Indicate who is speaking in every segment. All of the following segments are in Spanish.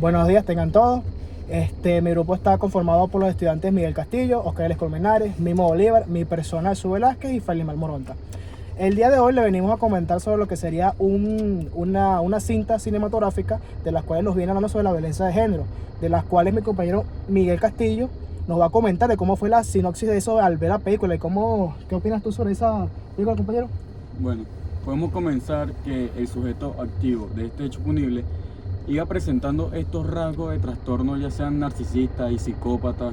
Speaker 1: Buenos días, tengan todos. Mi grupo está conformado por los estudiantes Miguel Castillo, Oscar L. Colmenares, Mimo Bolívar, mi persona Jesús Velázquez y Falimar Moronta. El día de hoy le venimos a comentar sobre lo que sería una cinta cinematográfica de las cuales nos viene hablando sobre la violencia de género, de las cuales mi compañero Miguel Castillo nos va a comentar de cómo fue la sinopsis de eso al ver la película y qué opinas tú sobre esa película, compañero.
Speaker 2: Bueno, podemos comenzar que el sujeto activo de este hecho punible iba presentando estos rasgos de trastorno, ya sean narcisistas y psicópatas,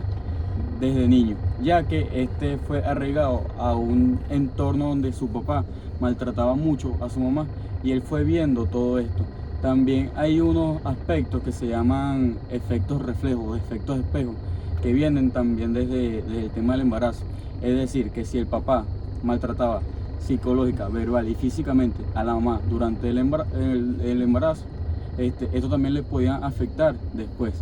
Speaker 2: desde niño, ya que este fue arraigado a un entorno donde su papá maltrataba mucho a su mamá y él fue viendo todo esto. También hay unos aspectos que se llaman efectos reflejos, efectos espejo, que vienen también desde el tema del embarazo. Es decir, que si el papá maltrataba psicológica, verbal y físicamente a la mamá durante el embarazo, esto también le podía afectar después.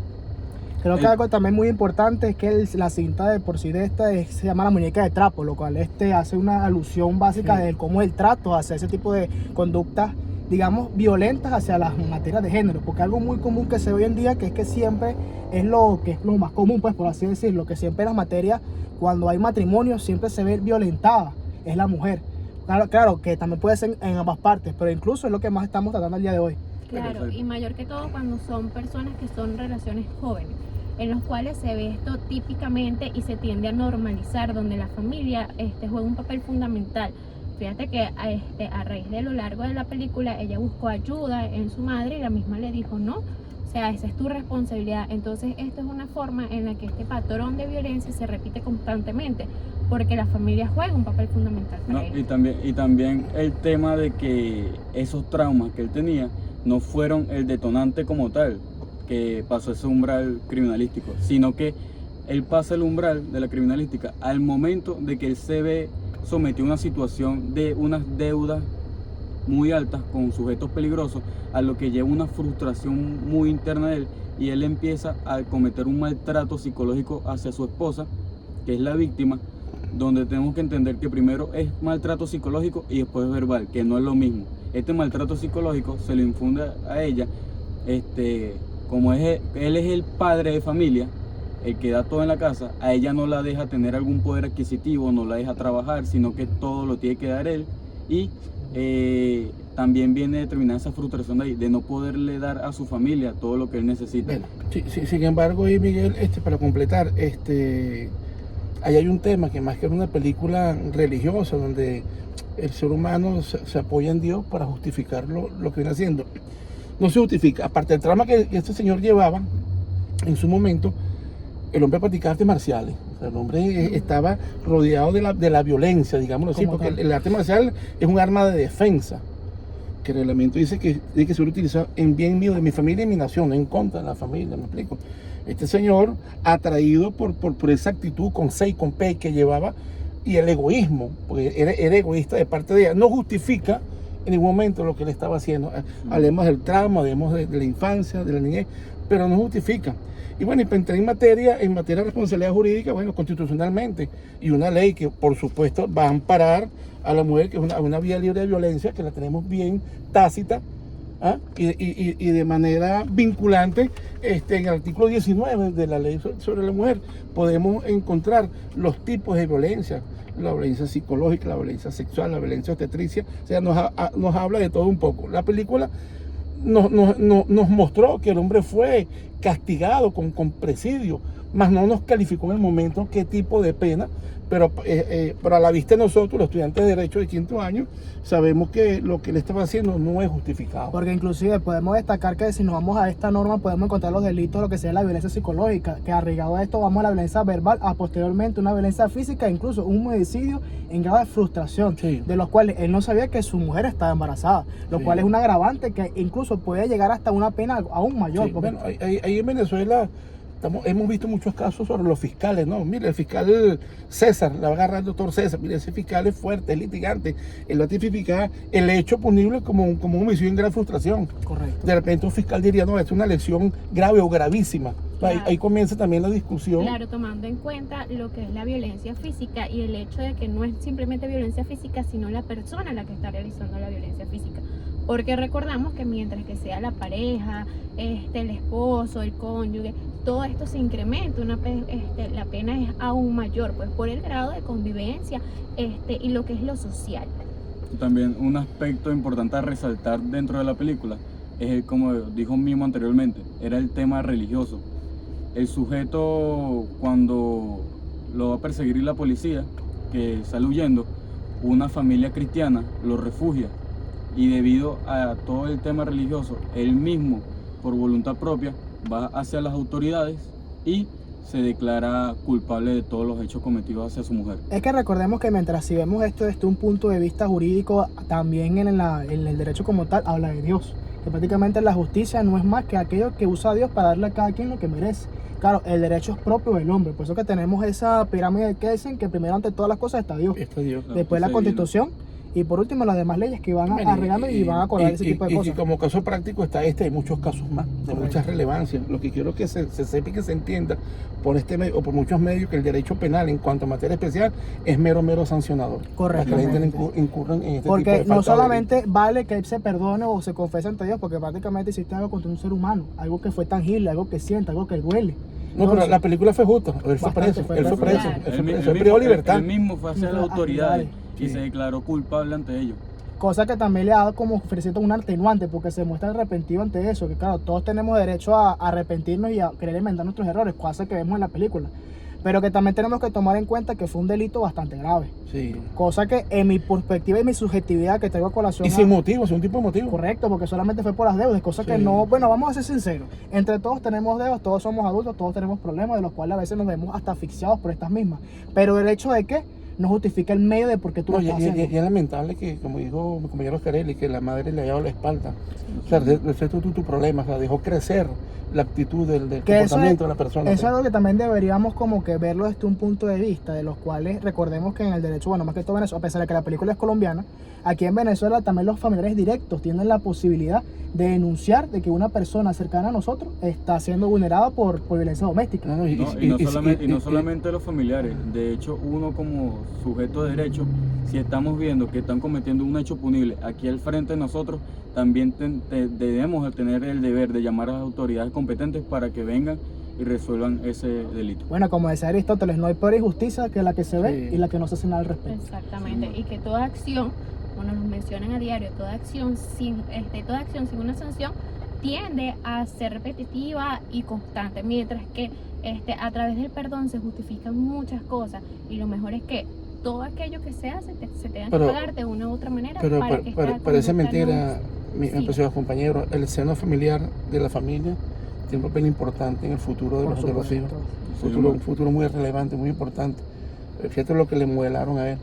Speaker 1: Creo que algo también muy importante es que la cinta de por sí de se llama La Muñeca de Trapo, lo cual hace una alusión básica de cómo es el trato hacia ese tipo de conductas, digamos, violentas hacia las materias de género, porque algo muy común que se ve hoy en día, que es que siempre es lo más común, pues por así decirlo, que siempre las materias, cuando hay matrimonio, siempre se ve violentada, es la mujer. Claro que también puede ser en ambas partes, pero incluso es lo que más estamos tratando el día de hoy.
Speaker 3: Claro, y mayor que todo cuando son personas que son relaciones jóvenes, en los cuales se ve esto típicamente y se tiende a normalizar, donde la familia juega un papel fundamental. Fíjate que a raíz de lo largo de la película, ella buscó ayuda en su madre y la misma le dijo no, o sea, esa es tu responsabilidad. Entonces, esto es una forma en la que este patrón de violencia se repite constantemente, porque la familia juega un papel fundamental para él.
Speaker 2: Y también el tema de que esos traumas que él tenía no fueron el detonante como tal, que pasó ese umbral criminalístico, sino que él pasa el umbral de la criminalística al momento de que él se ve sometido a una situación de unas deudas muy altas con sujetos peligrosos, a lo que lleva una frustración muy interna de él, y él empieza a cometer un maltrato psicológico hacia su esposa, que es la víctima, donde tenemos que entender que primero es maltrato psicológico y después verbal, que no es lo mismo. Este maltrato psicológico se le infunde a ella, como él es el padre de familia, el que da todo en la casa, a ella no la deja tener algún poder adquisitivo, no la deja trabajar, sino que todo lo tiene que dar él, y también viene determinada esa frustración de ahí, de no poderle dar a su familia todo lo que él necesita.
Speaker 4: Bueno, sin embargo, y Miguel, para completar, ahí hay un tema que más que una película religiosa, donde el ser humano se apoya en Dios para justificar lo que viene haciendo. No se justifica, aparte del trauma que este señor llevaba en su momento, el hombre practicaba artes marciales. O sea, el hombre estaba rodeado de la violencia, digámoslo así, porque el arte marcial es un arma de defensa, que el reglamento dice que tiene que ser utilizado en bien mío, de mi familia y mi nación, no en contra de la familia, ¿me explico? Este señor, atraído por esa actitud con C y con P que llevaba, y el egoísmo, porque era egoísta de parte de ella, no justifica en ningún momento lo que él estaba haciendo. Hablemos del trauma, hablemos de la infancia, de la niñez, pero no justifica. Y bueno, y para entrar en materia de responsabilidad jurídica, bueno, constitucionalmente, y una ley que por supuesto va a amparar a la mujer, que es una vía libre de violencia, que la tenemos bien tácita, y de manera vinculante, en el artículo 19 de la ley sobre la mujer, podemos encontrar los tipos de violencia: la violencia psicológica, la violencia sexual, la violencia obstetricia. O sea, nos habla de todo un poco. La película nos mostró que el hombre fue castigado con presidio, mas no nos calificó en el momento qué tipo de pena, pero a la vista de nosotros, los estudiantes de Derecho de quinto año, sabemos que lo que él estaba haciendo no es justificado.
Speaker 1: Porque inclusive podemos destacar que si nos vamos a esta norma podemos encontrar los delitos, lo que sea la violencia psicológica, que arraigado a esto vamos a la violencia verbal, a posteriormente una violencia física, incluso un homicidio en grado de frustración, de los cuales él no sabía que su mujer estaba embarazada, lo cual es un agravante que incluso puede llegar hasta una pena aún mayor.
Speaker 4: Bueno, ahí en Venezuela hemos visto muchos casos sobre los fiscales, ¿no? Mire, el fiscal César, la va a agarrar el doctor César, mire, ese fiscal es fuerte, es litigante, él va a tipificar el hecho punible como un homicidio en gran frustración.
Speaker 1: Correcto.
Speaker 4: De repente un fiscal diría, no, es una lesión grave o gravísima. Claro. Ahí comienza también la discusión.
Speaker 3: Claro, tomando en cuenta lo que es la violencia física y el hecho de que no es simplemente violencia física, sino la persona la que está realizando la violencia física. Porque recordamos que mientras que sea la pareja, el esposo, el cónyuge, todo esto se incrementa, la pena es aún mayor, pues por el grado de convivencia y lo que es lo social.
Speaker 2: También un aspecto importante a resaltar dentro de la película es, como dijo Mimo anteriormente, era el tema religioso. El sujeto, cuando lo va a perseguir la policía, que sale huyendo, una familia cristiana lo refugia, y debido a todo el tema religioso, él mismo, por voluntad propia, va hacia las autoridades y se declara culpable de todos los hechos cometidos hacia su mujer.
Speaker 1: Es que recordemos que mientras si vemos esto desde un punto de vista jurídico, también en el derecho como tal habla de Dios, que prácticamente la justicia no es más que aquello que usa Dios para darle a cada quien lo que merece. Claro, el derecho es propio del hombre, por eso que tenemos esa pirámide de Kelsen, que primero ante todas las cosas está Dios,
Speaker 4: Está Dios.
Speaker 1: después la Constitución y por último las demás leyes que van arreglando y van a acordar ese tipo de cosas.
Speaker 4: Y como caso práctico está hay muchos casos más, de mucha relevancia. Lo que quiero que se sepa y que se entienda por este medio, o por muchos medios, que el derecho penal en cuanto a materia especial es mero sancionador.
Speaker 1: Correcto.
Speaker 4: Para que la gente incurra en este
Speaker 1: Porque
Speaker 4: tipo de
Speaker 1: no
Speaker 4: falta de
Speaker 1: solamente vale que él se perdone o se confese ante Dios, porque prácticamente hiciste algo contra un ser humano, algo que fue tangible, algo que siente, algo que duele.
Speaker 4: No, pero la película fue justa. Él fue
Speaker 1: Bastante,
Speaker 4: preso. Él fue preso.
Speaker 3: Claro.
Speaker 4: Él pidió libertad.
Speaker 2: Él mismo fue hacia las autoridades y
Speaker 4: Sí.
Speaker 2: se declaró culpable ante ellos.
Speaker 1: Cosa que también le ha dado como ofreciendo un atenuante, porque se muestra arrepentido ante eso, que claro, todos tenemos derecho a arrepentirnos y a querer enmendar nuestros errores, cosa que vemos en la película. Pero que también tenemos que tomar en cuenta que fue un delito bastante grave.
Speaker 4: Sí.
Speaker 1: Cosa que en mi perspectiva y mi subjetividad que traigo a colación...
Speaker 4: Y sin motivo, sin un tipo de motivo.
Speaker 1: Correcto, porque solamente fue por las deudas, cosa que
Speaker 4: Sí.
Speaker 1: no... Bueno, vamos a ser sinceros. Entre todos tenemos deudas, todos somos adultos, todos tenemos problemas de los cuales a veces nos vemos hasta asfixiados por estas mismas. Pero el hecho de que no justifica el medio de por qué tú
Speaker 4: No,
Speaker 1: lo
Speaker 4: y
Speaker 1: estás haciendo.
Speaker 4: es lamentable que, como dijo mi compañero Carelli, que la madre le haya dado la espalda. O sea, ese es tu problema, o sea, dejó crecer la actitud del
Speaker 1: Que
Speaker 4: comportamiento de la persona.
Speaker 1: Eso es algo que también deberíamos como que verlo desde un punto de vista, de los cuales recordemos que en el derecho, bueno, más que todo Venezuela, a pesar de que la película es colombiana, aquí en Venezuela también los familiares directos tienen la posibilidad de denunciar de que una persona cercana a nosotros está siendo vulnerada por violencia doméstica.
Speaker 4: No,
Speaker 2: No solamente los familiares, de hecho uno como sujeto de derecho, si estamos viendo que están cometiendo un hecho punible aquí al frente de nosotros, también debemos de tener el deber de llamar a las autoridades competentes para que vengan y resuelvan ese delito.
Speaker 1: Bueno, como decía Aristóteles, no hay peor injusticia que la que se ve
Speaker 4: Sí.
Speaker 1: y la que no se hace nada al respecto.
Speaker 3: Exactamente,
Speaker 2: Sí.
Speaker 3: y que toda acción, como nos mencionan a diario, toda acción sin una sanción tiende a ser repetitiva y constante, mientras que a través del perdón se justifican muchas cosas y lo mejor es que todo aquello que se hace se tenga que pagar de una u otra manera
Speaker 4: Pero
Speaker 3: para que esta
Speaker 4: parece
Speaker 3: conducta
Speaker 4: mentira,
Speaker 3: no-
Speaker 4: mis
Speaker 3: Sí.
Speaker 4: preciosos compañeros, el seno familiar de la familia tiene un papel importante en el futuro de
Speaker 1: Por
Speaker 4: los hijos.
Speaker 1: supuesto.
Speaker 4: Un futuro muy relevante, muy importante. Fíjate lo que le modelaron a él.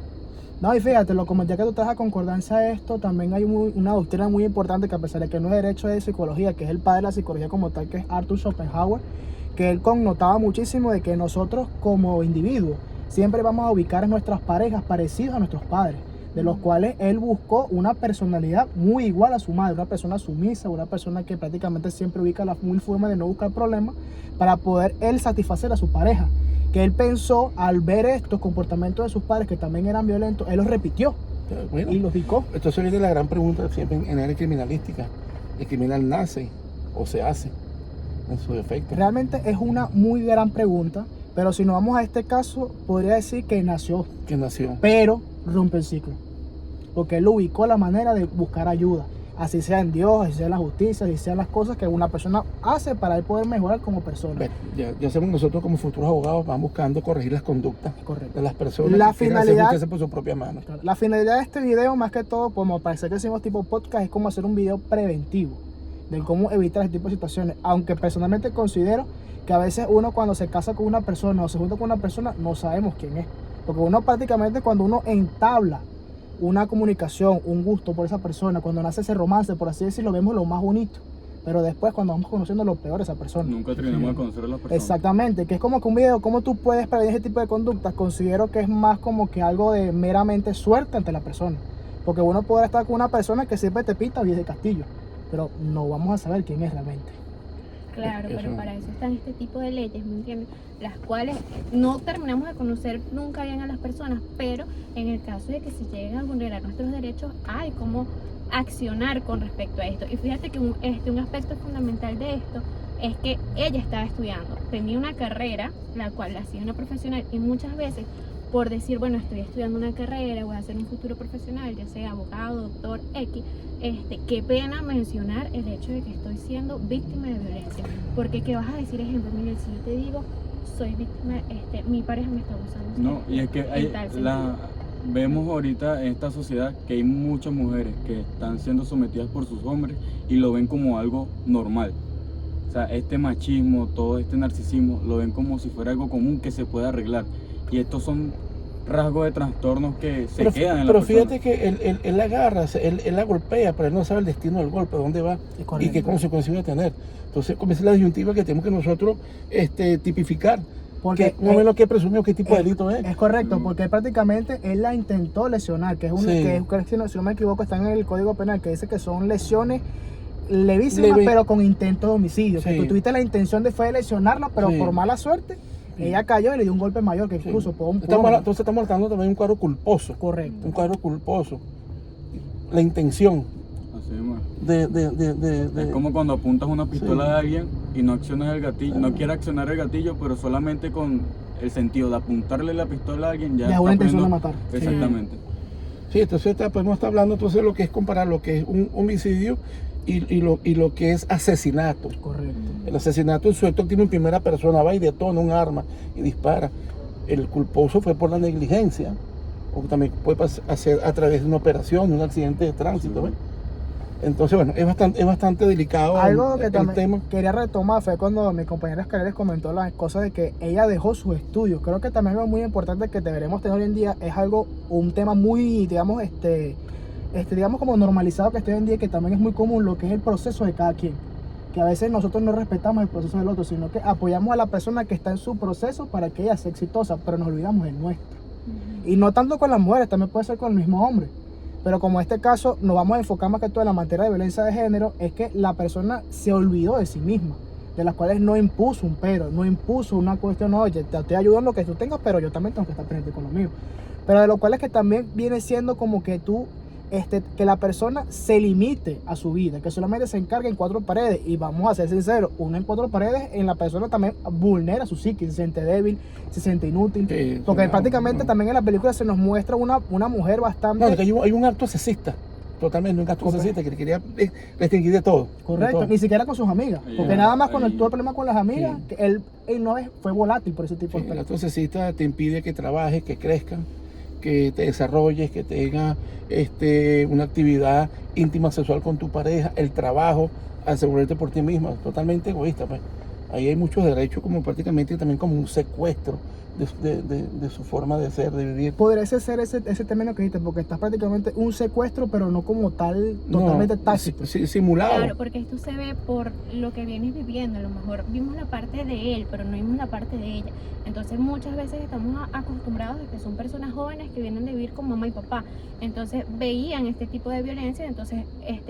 Speaker 1: No, y fíjate, lo comenté que tú traes a concordancia a esto, también hay una doctrina muy importante que a pesar de que no es derecho de psicología, que es el padre de la psicología como tal, que es Arthur Schopenhauer, que él connotaba muchísimo de que nosotros como individuos siempre vamos a ubicar a nuestras parejas parecidas a nuestros padres, de los cuales él buscó una personalidad muy igual a su madre, una persona sumisa, una persona que prácticamente siempre ubica la muy forma de no buscar problemas para poder él satisfacer a su pareja. Que él pensó al ver estos comportamientos de sus padres que también eran violentos, él los repitió
Speaker 4: Bueno,
Speaker 1: y los ubicó.
Speaker 4: entonces viene la gran pregunta siempre en área criminalística. ¿El criminal nace o se hace en su defecto?
Speaker 1: Realmente es una muy gran pregunta, pero si nos vamos a este caso, podría decir que nació,
Speaker 4: ¿Qué nació?
Speaker 1: pero rompe el ciclo. Porque él ubicó la manera de buscar ayuda, así sea en Dios, así sea en la justicia, así sean las cosas que una persona hace para él poder mejorar como persona.
Speaker 4: Bueno, ya sabemos nosotros como futuros abogados van buscando corregir las conductas
Speaker 1: Correcto.
Speaker 4: de las personas
Speaker 1: La
Speaker 4: que quieren hacer
Speaker 1: finalidad-
Speaker 4: justicia por su propia mano.
Speaker 1: Claro. La finalidad de este video, más que todo, como parece que hicimos tipo podcast, es como hacer un video preventivo de cómo evitar este tipo de situaciones. Aunque personalmente considero que a veces uno cuando se casa con una persona o se junta con una persona no sabemos quién es. Porque uno prácticamente cuando uno entabla una comunicación, un gusto por esa persona, cuando nace ese romance, por así decirlo, vemos lo más bonito. Pero después cuando vamos conociendo lo peor de esa persona.
Speaker 2: Nunca terminamos de conocer a las personas.
Speaker 1: Exactamente, que es como que un video, cómo tú puedes prevenir ese tipo de conductas, considero que es más como que algo de meramente suerte ante la persona. Porque uno puede estar con una persona que siempre te pinta bien de castillo, pero no vamos a saber quién es realmente.
Speaker 3: Claro, pero
Speaker 4: Eso.
Speaker 3: para eso están este tipo de leyes, ¿me entiendes? Las cuales no terminamos de conocer nunca bien a las personas, pero en el caso de que se lleguen a vulnerar nuestros derechos, hay como accionar con respecto a esto. Y fíjate que un aspecto fundamental de esto es que ella estaba estudiando, tenía una carrera, la cual hacía una profesional, y muchas veces por decir, bueno, estoy estudiando una carrera, voy a hacer un futuro profesional, ya sea abogado, doctor, X, qué pena mencionar el hecho de que estoy siendo víctima de violencia. Porque ¿qué vas a decir? Ejemplo, Miguel, si yo te digo, soy víctima, mi pareja me está abusando.
Speaker 2: No, y es que vemos ahorita en esta sociedad que hay muchas mujeres que están siendo sometidas por sus hombres y lo ven como algo normal. O sea, este machismo, todo este narcisismo, lo ven como si fuera algo común que se puede arreglar. Y estos son rasgos de trastornos que se quedan en la persona.
Speaker 4: Pero fíjate que él la agarra, él la golpea, pero él no sabe el destino del golpe, dónde va y qué consecuencias va a tener. Entonces comienza la disyuntiva que tenemos que nosotros tipificar.
Speaker 1: Porque
Speaker 4: no menos que presumió qué tipo de delito es.
Speaker 1: Es correcto, porque prácticamente él la intentó lesionar, que es una, si no me equivoco, está en el Código Penal, que dice que son lesiones levísimas, pero con intento de homicidio. Que tú tuviste la intención de lesionarla, pero por mala suerte, ella cayó y le dio un golpe mayor, que incluso
Speaker 4: entonces estamos tratando también de un cuadro culposo.
Speaker 1: Correcto.
Speaker 4: Un cuadro culposo. La intención.
Speaker 2: Es como cuando apuntas una pistola a alguien y no accionas el gatillo, no quieres accionar el gatillo, pero solamente con el sentido de apuntarle la pistola a alguien ya
Speaker 1: es una intención de matar.
Speaker 2: Exactamente.
Speaker 4: Sí, entonces podemos estar hablando entonces de lo que es comparar lo que es un homicidio y lo que es asesinato.
Speaker 1: Correcto.
Speaker 4: El asesinato, el sujeto tiene en primera persona, va y detona un arma y dispara. El culposo fue por la negligencia, o también puede hacer a través de una operación, de un accidente de tránsito. ¿Ves? Entonces, bueno, es bastante delicado.
Speaker 1: Algo que también
Speaker 4: tema.
Speaker 1: Quería retomar fue cuando mi compañera Escaleres comentó las cosas de que ella dejó sus estudios. Creo que también algo muy importante que deberemos tener hoy en día es un tema muy, digamos, digamos como normalizado que está hoy en día, que también es muy común, lo que es el proceso de cada quien. Que a veces nosotros no respetamos el proceso del otro, sino que apoyamos a la persona que está en su proceso para que ella sea exitosa, pero nos olvidamos del nuestro. Y no tanto con las mujeres, también puede ser con el mismo hombre. Pero como en este caso nos vamos a enfocar más que todo en la materia de violencia de género, es que la persona se olvidó de sí misma, de las cuales no impuso un pero, no impuso una cuestión, oye, te ayudo en lo que tú tengas, pero yo también tengo que estar presente con lo mío. Pero de lo cual es que también viene siendo como que tú, que la persona se limite a su vida, que solamente se encargue en cuatro paredes. Y vamos a ser sinceros, uno en cuatro paredes, en la persona también vulnera su psique, se siente débil, se siente inútil. Sí, porque prácticamente también en la película se nos muestra una mujer bastante...
Speaker 4: No, que hay un acto sexista, totalmente un acto sexista que le quería restringir de todo.
Speaker 1: Correcto,
Speaker 4: de todo.
Speaker 1: Ni siquiera con sus amigas, porque nada más cuando él tuvo el problema con las amigas, que él no fue volátil por ese tipo de cosas.
Speaker 4: El acto sexista te impide que trabajes, que crezcas, que te desarrolles, que tengas una actividad íntima sexual con tu pareja, el trabajo, asegurarte por ti misma, totalmente egoísta. Pues. Ahí hay muchos derechos, como prácticamente también como un secuestro de su forma de ser, de vivir.
Speaker 1: Podría ser ese término que dijiste, porque estás prácticamente un secuestro, pero no como tal, totalmente tácito.
Speaker 4: Simulado.
Speaker 3: Claro, porque esto se ve por lo que vienes viviendo. A lo mejor vimos la parte de él, pero no vimos la parte de ella. Entonces muchas veces estamos acostumbrados a que son personas jóvenes que vienen de vivir con mamá y papá. Entonces veían este tipo de violencia, entonces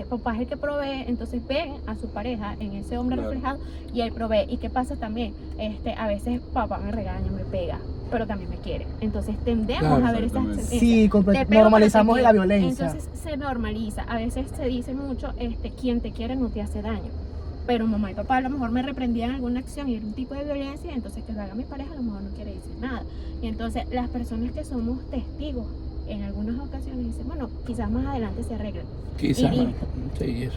Speaker 3: papá es el que provee, entonces ven a su pareja en ese hombre reflejado y él provee. ¿Y qué pasa también? A veces papá me regaña, me pega, pero también me quiere. Entonces tendemos a ver esas tendencias.
Speaker 1: Sí, normalizamos la violencia.
Speaker 3: Entonces se normaliza. A veces se dice mucho, quien te quiere no te hace daño. Pero mamá y papá a lo mejor me reprendían alguna acción y era un tipo de violencia, entonces que lo haga mi pareja a lo mejor no quiere decir nada. Y entonces las personas que somos testigos en algunas ocasiones dicen, bueno, quizás más adelante se arreglen.
Speaker 4: Quizás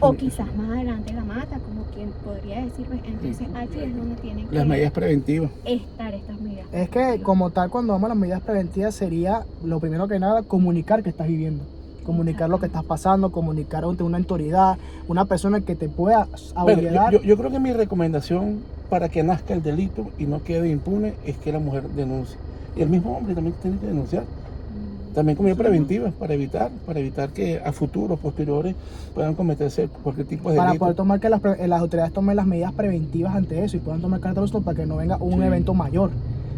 Speaker 3: o quizás más adelante la mata, como quien podría decir. Entonces allí es donde tienen que
Speaker 4: las medidas preventivas.
Speaker 3: Estar estas medidas.
Speaker 1: Es que como tal, cuando vamos a las medidas preventivas, sería lo primero que nada comunicar que estás viviendo. Comunicar lo que estás pasando, comunicar ante una autoridad, una persona que te pueda ayudar.
Speaker 4: Yo creo que mi recomendación para que nazca el delito y no quede impune es que la mujer denuncie. Y el mismo hombre también tiene que denunciar. También como preventivas para evitar que a futuros, posteriores, puedan cometerse cualquier tipo de delito.
Speaker 1: Para poder tomar que las autoridades tomen las medidas preventivas ante eso y puedan tomar cartas para que no venga un evento mayor.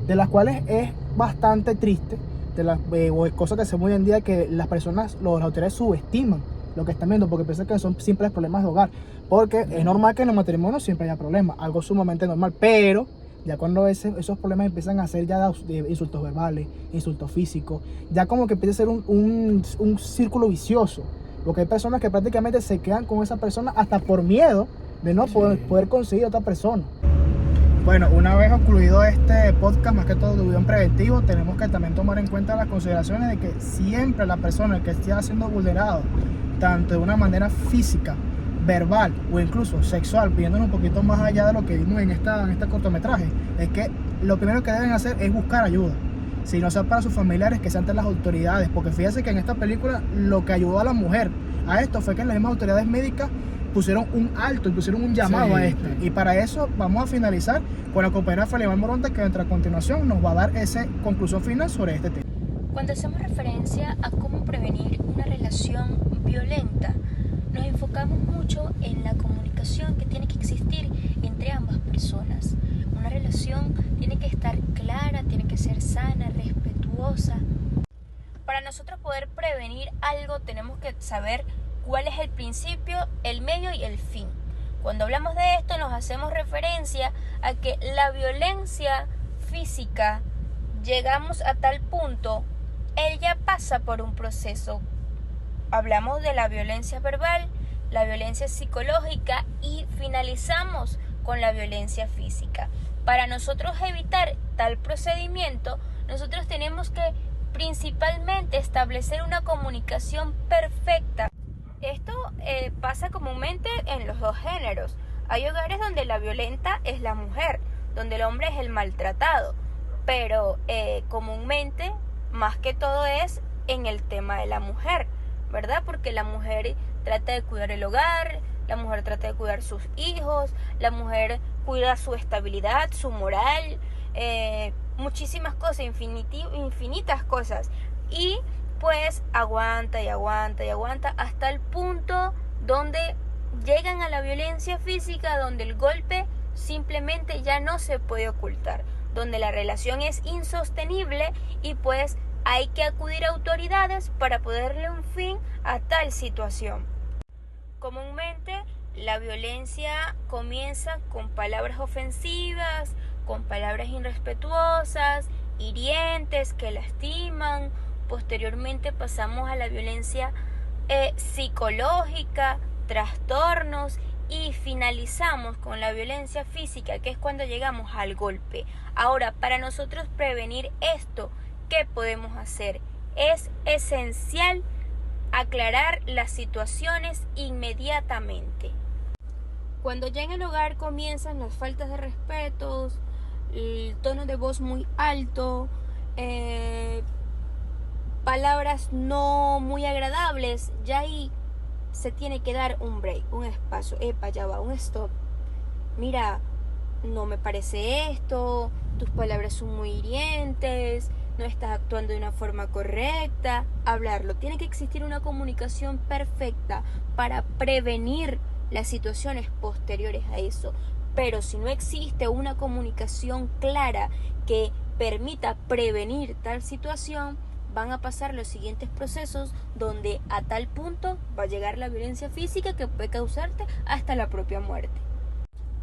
Speaker 1: De las cuales es bastante triste, de las cosas que se ven hoy en día, que las personas, las autoridades subestiman lo que están viendo porque piensan que son simples problemas de hogar. Porque es normal que en los matrimonios siempre haya problemas, algo sumamente normal, pero ya cuando esos problemas empiezan a ser ya de insultos verbales, insultos físicos, ya como que empieza a ser un círculo vicioso, porque hay personas que prácticamente se quedan con esa persona hasta por miedo de no poder conseguir otra persona. Bueno, una vez concluido este podcast, más que todo de video preventivo, tenemos que también tomar en cuenta las consideraciones de que siempre la persona que esté siendo vulnerado, tanto de una manera física, verbal o incluso sexual, pidiéndonos un poquito más allá de lo que vimos en este cortometraje, es que lo primero que deben hacer es buscar ayuda. Si no sea para sus familiares, que sea ante las autoridades, porque fíjense que en esta película lo que ayudó a la mujer a esto fue que las mismas autoridades médicas pusieron un alto y pusieron un llamado a esto. Y para eso vamos a finalizar con la compañera Feliman Moronta, que a continuación nos va a dar esa conclusión final sobre este tema.
Speaker 5: Cuando hacemos referencia a cómo prevenir una relación violenta, nos enfocamos mucho en la comunicación que tiene que existir entre ambas personas. Una relación tiene que estar clara, tiene que ser sana, respetuosa. Para nosotros poder prevenir algo tenemos que saber cuál es el principio, el medio y el fin. Cuando hablamos de esto nos hacemos referencia a que la violencia física, llegamos a tal punto, ella pasa por un proceso. Hablamos de la violencia verbal, la violencia psicológica y finalizamos con la violencia física. Para nosotros evitar tal procedimiento, nosotros tenemos que principalmente establecer una comunicación perfecta. Esto pasa comúnmente en los dos géneros. Hay hogares donde la violenta es la mujer, donde el hombre es el maltratado, pero comúnmente, más que todo, es en el tema de la mujer, ¿verdad? Porque la mujer trata de cuidar el hogar, la mujer trata de cuidar sus hijos, la mujer cuida su estabilidad, su moral, muchísimas cosas, infinitas cosas. Y pues aguanta y aguanta y aguanta hasta el punto donde llegan a la violencia física, donde el golpe simplemente ya no se puede ocultar, donde la relación es insostenible y pues hay que acudir a autoridades para ponerle un fin a tal situación. Comúnmente la violencia comienza con palabras ofensivas, con palabras irrespetuosas, hirientes, que lastiman. Posteriormente pasamos a la violencia psicológica, trastornos y finalizamos con la violencia física, que es cuando llegamos al golpe. Ahora, para nosotros prevenir esto, ¿qué podemos hacer? Es esencial aclarar las situaciones inmediatamente. Cuando ya en el hogar comienzan las faltas de respeto, el tono de voz muy alto, palabras no muy agradables, ya ahí se tiene que dar un break, un espacio. Ya va, un stop. Mira, no me parece esto, tus palabras son muy hirientes, no estás actuando de una forma correcta. Hablarlo. Tiene que existir una comunicación perfecta para prevenir las situaciones posteriores a eso. Pero si no existe una comunicación clara que permita prevenir tal situación, van a pasar los siguientes procesos donde a tal punto va a llegar la violencia física que puede causarte hasta la propia muerte.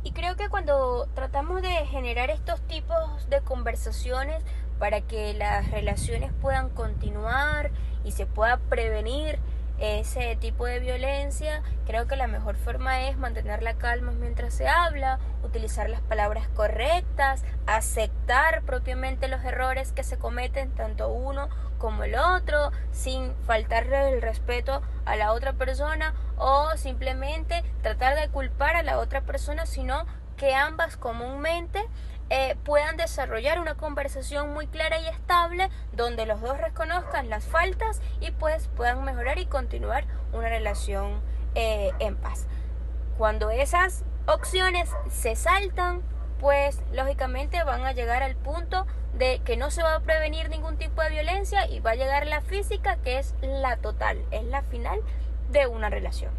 Speaker 5: Y creo que cuando tratamos de generar estos tipos de conversaciones para que las relaciones puedan continuar y se pueda prevenir ese tipo de violencia, creo que la mejor forma es mantener la calma mientras se habla, utilizar las palabras correctas, aceptar propiamente los errores que se cometen tanto uno como el otro, sin faltarle el respeto a la otra persona o simplemente tratar de culpar a la otra persona, sino que ambas comúnmente puedan desarrollar una conversación muy clara y estable donde los dos reconozcan las faltas y pues puedan mejorar y continuar una relación en paz. Cuando esas opciones se saltan, pues lógicamente van a llegar al punto de que no se va a prevenir ningún tipo de violencia y va a llegar la física, que es la total, es la final de una relación.